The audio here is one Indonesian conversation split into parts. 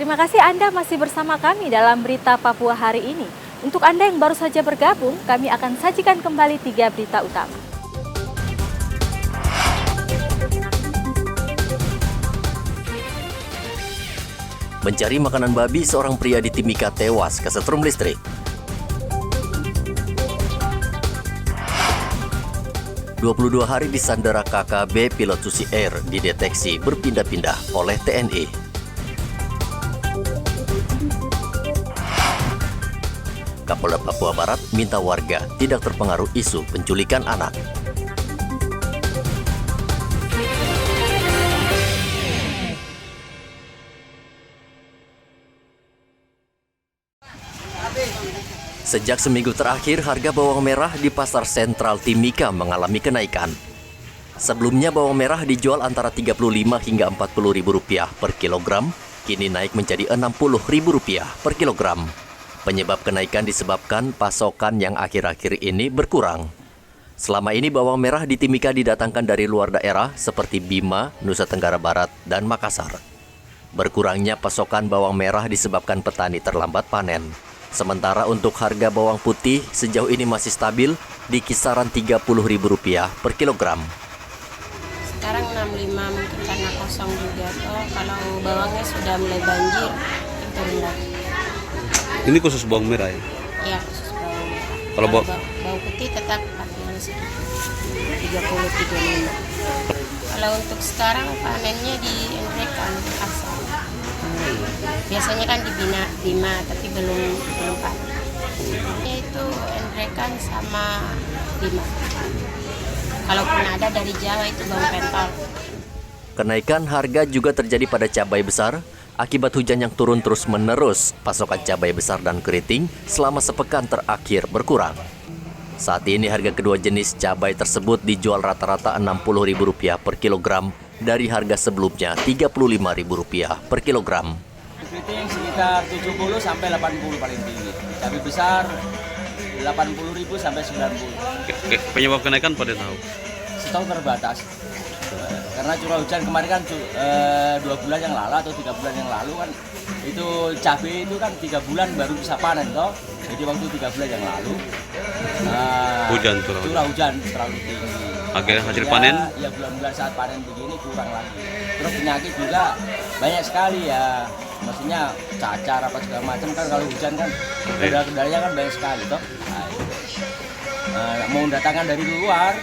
Terima kasih Anda masih bersama kami dalam Berita Papua hari ini. Untuk Anda yang baru saja bergabung, kami akan sajikan kembali 3 berita utama. Mencari makanan babi, seorang pria di Timika tewas kesetrum listrik. 22 hari disandera KKB, pilot Susi Air dideteksi berpindah-pindah oleh TNI. Kapolda Papua Barat minta warga tidak terpengaruh isu penculikan anak. Sejak seminggu terakhir, harga bawang merah di Pasar Sentral Timika mengalami kenaikan. Sebelumnya bawang merah dijual antara Rp35 hingga Rp40.000 per kilogram, kini naik menjadi Rp60.000 per kilogram. Penyebab kenaikan disebabkan pasokan yang akhir-akhir ini berkurang. Selama ini bawang merah di Timika didatangkan dari luar daerah seperti Bima, Nusa Tenggara Barat, dan Makassar. Berkurangnya pasokan bawang merah disebabkan petani terlambat panen. Sementara untuk harga bawang putih sejauh ini masih stabil di kisaran Rp30.000 per kilogram. Sekarang 65 mungkin karena kosong juga toh, kalau bawangnya sudah mulai banjir itu rendah. Ini khusus bawang merah ya? Iya, khusus bawang merah. Kalau bawang putih tetap harganya segitu, 30-35. Kalau untuk sekarang panennya di Endrekan, Makassar. Biasanya kan di Bima, tapi belum panen. Itu Endrekan sama Bima. Kalaupun ada dari Jawa itu bawang pentol. Kenaikan harga juga terjadi pada cabai besar akibat hujan yang turun terus-menerus. Pasokan cabai besar dan keriting selama sepekan terakhir berkurang. Saat ini harga kedua jenis cabai tersebut dijual rata-rata Rp60.000 per kilogram dari harga sebelumnya Rp35.000 per kilogram. Keriting sekitar 70 sampai 80 paling tinggi. Cabai besar 80.000 sampai 90. Penyebab kenaikan pada tahu? Stok terbatas. Karena curah hujan kemarin kan 2 bulan yang lalu atau 3 bulan yang lalu kan itu cabai itu kan 3 bulan baru bisa panen toh. Jadi waktu 3 bulan yang lalu curah hujan terlalu tinggi. Akhirnya hasil panen? Ya bulan-bulan saat panen begini kurang lagi. Terus penyakit juga banyak sekali ya. Maksudnya cacar apa segala macam kan kalau hujan kan kendala-kendalanya kan banyak sekali toh. Mau datangkan dari luar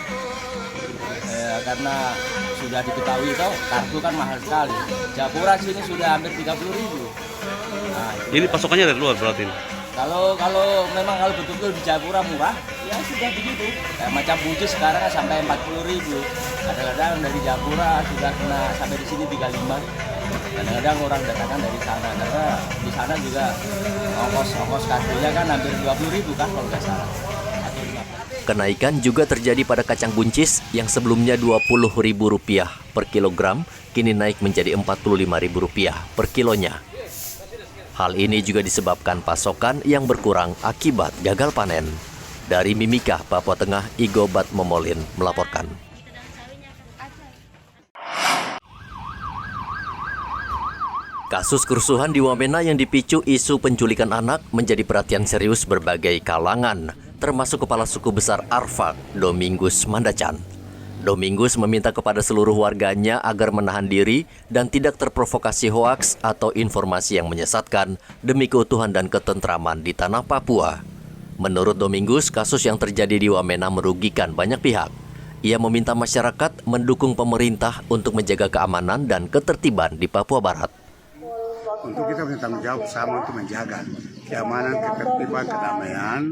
karena sudah diketahui toh kargo kan mahal sekali. Japura sini sudah hampir 30.000. Ini pasokannya dari luar berarti? Kalau memang kalau betul-betul di Japura murah, ya sudah begitu. Kayak macam bucis sekarang kan sampai 40.000. Kadang-kadang dari Japura sudah kena sampai di sini 35. Kadang-kadang orang datangkan dari sana karena di sana juga ongkos kargonya kan hampir 20.000 kan kalau nggak salah. Kenaikan juga terjadi pada kacang buncis yang sebelumnya Rp20.000 per kilogram, kini naik menjadi Rp45.000 per kilonya. Hal ini juga disebabkan pasokan yang berkurang akibat gagal panen. Dari Mimika, Papua Tengah, Igobat Momolin melaporkan. Kasus kerusuhan di Wamena yang dipicu isu penculikan anak menjadi perhatian serius berbagai kalangan, termasuk Kepala Suku Besar Arfak, Domingus Mandacan. Domingus meminta kepada seluruh warganya agar menahan diri dan tidak terprovokasi hoaks atau informasi yang menyesatkan demi keutuhan dan ketentraman di tanah Papua. Menurut Domingus, kasus yang terjadi di Wamena merugikan banyak pihak. Ia meminta masyarakat mendukung pemerintah untuk menjaga keamanan dan ketertiban di Papua Barat. Untuk kita bertanggung jawab sama untuk menjaga keamanan, ketertiban, kedamaian.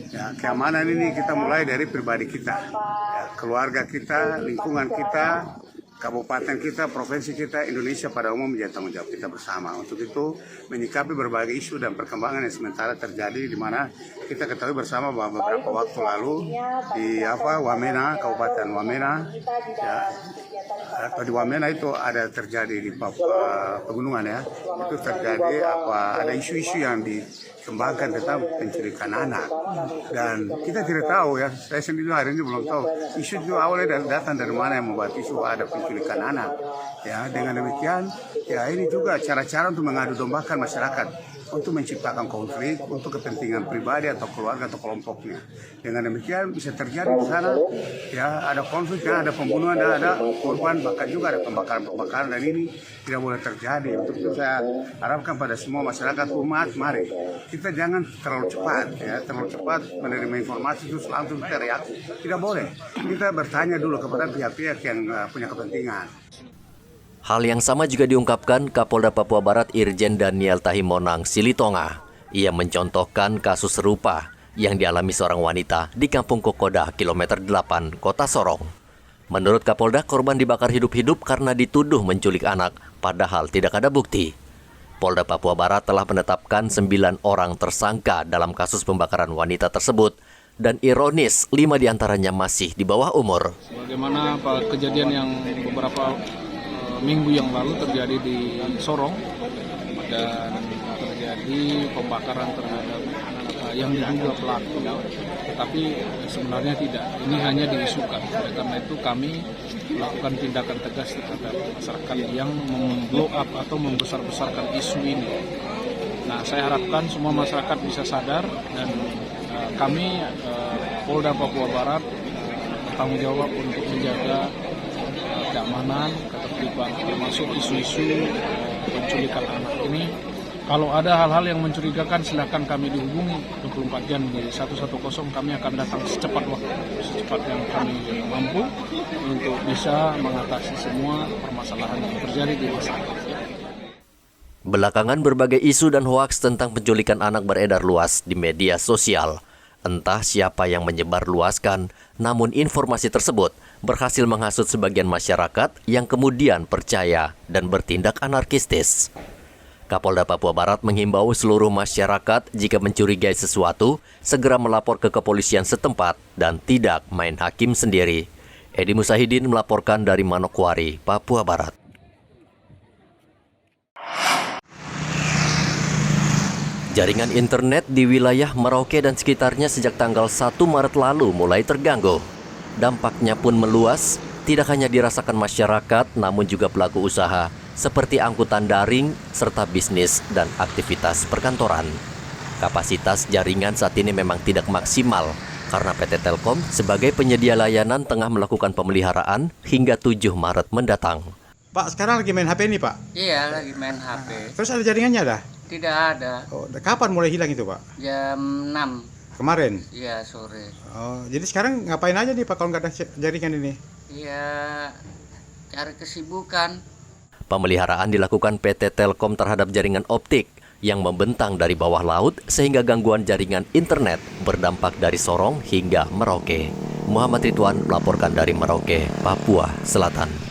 Ya, keamanan ini kita mulai dari pribadi kita, ya, keluarga kita, lingkungan kita, kabupaten kita, provinsi kita, Indonesia pada umum menjadi tanggung jawab kita bersama. Untuk itu menyikapi berbagai isu dan perkembangan yang sementara terjadi di mana kita ketahui bersama bahwa beberapa waktu lalu di Wamena, Kabupaten Wamena, ya, atau di Wamena itu ada terjadi di Papua pegunungan ya, itu terjadi ada isu-isu yang kembangkan tentang penculikan anak. Dan kita tidak tahu ya, saya sendiri hari ini belum tahu isu itu awalnya datang dari mana yang membuat isu ada penculikan anak. Ya, dengan demikian ya ini juga cara-cara untuk mengadu dombakan masyarakat untuk menciptakan konflik untuk kepentingan pribadi atau keluarga atau kelompoknya. Dengan demikian bisa terjadi di sana ya ada konflik, ada pembunuhan, ada korban, bahkan juga ada pembakaran dan ini tidak boleh terjadi. Untuk itu saya harapkan pada semua masyarakat umat, mari kita jangan terlalu cepat menerima informasi terus langsung kita reaksi. Tidak boleh. Kita bertanya dulu kepada pihak-pihak yang punya kepentingan. Hal yang sama juga diungkapkan Kapolda Papua Barat Irjen Daniel Tahimonang Silitonga. Ia mencontohkan kasus serupa yang dialami seorang wanita di Kampung Kokoda, kilometer 8, Kota Sorong. Menurut Kapolda, korban dibakar hidup-hidup karena dituduh menculik anak, padahal tidak ada bukti. Polda Papua Barat telah menetapkan 9 orang tersangka dalam kasus pembakaran wanita tersebut, dan ironis 5 diantaranya masih di bawah umur. Bagaimana kejadian yang beberapa minggu yang lalu terjadi di Sorong dan terjadi pembakaran terhadap yang diduga pelaku, tapi sebenarnya tidak. Ini hanya diisukan. Oleh karena itu kami melakukan tindakan tegas terhadap masyarakat yang memblow up atau membesar-besarkan isu ini. Nah, saya harapkan semua masyarakat bisa sadar dan kami Polda Papua Barat bertanggung jawab untuk menjaga keamanan, ketertiban, termasuk isu-isu penculikan anak ini. Kalau ada hal-hal yang mencurigakan, silakan kami dihubungi 24 jam di 110. Kami akan datang secepat yang kami mampu untuk bisa mengatasi semua permasalahan yang terjadi di masyarakat. Belakangan berbagai isu dan hoaks tentang penculikan anak beredar luas di media sosial. Entah siapa yang menyebarluaskan, namun informasi tersebut berhasil menghasut sebagian masyarakat yang kemudian percaya dan bertindak anarkistis. Kapolda Papua Barat menghimbau seluruh masyarakat jika mencurigai sesuatu, segera melapor ke kepolisian setempat dan tidak main hakim sendiri. Edi Musahidin melaporkan dari Manokwari, Papua Barat. Jaringan internet di wilayah Merauke dan sekitarnya sejak tanggal 1 Maret lalu mulai terganggu. Dampaknya pun meluas, tidak hanya dirasakan masyarakat, namun juga pelaku usaha, seperti angkutan daring, serta bisnis dan aktivitas perkantoran. Kapasitas jaringan saat ini memang tidak maksimal, karena PT Telkom sebagai penyedia layanan tengah melakukan pemeliharaan hingga 7 Maret mendatang. Pak, sekarang lagi main HP nih, Pak? Iya, lagi main HP. Terus ada jaringannya ada? Tidak ada. Oh, kapan mulai hilang itu, Pak? Jam 6. Kemarin? Iya, sore. Oh, jadi sekarang ngapain aja nih, Pak, kalau nggak ada jaringan ini? Iya, cari kesibukan. Pemeliharaan dilakukan PT Telkom terhadap jaringan optik yang membentang dari bawah laut sehingga gangguan jaringan internet berdampak dari Sorong hingga Merauke. Muhammad Ridwan melaporkan dari Merauke, Papua Selatan.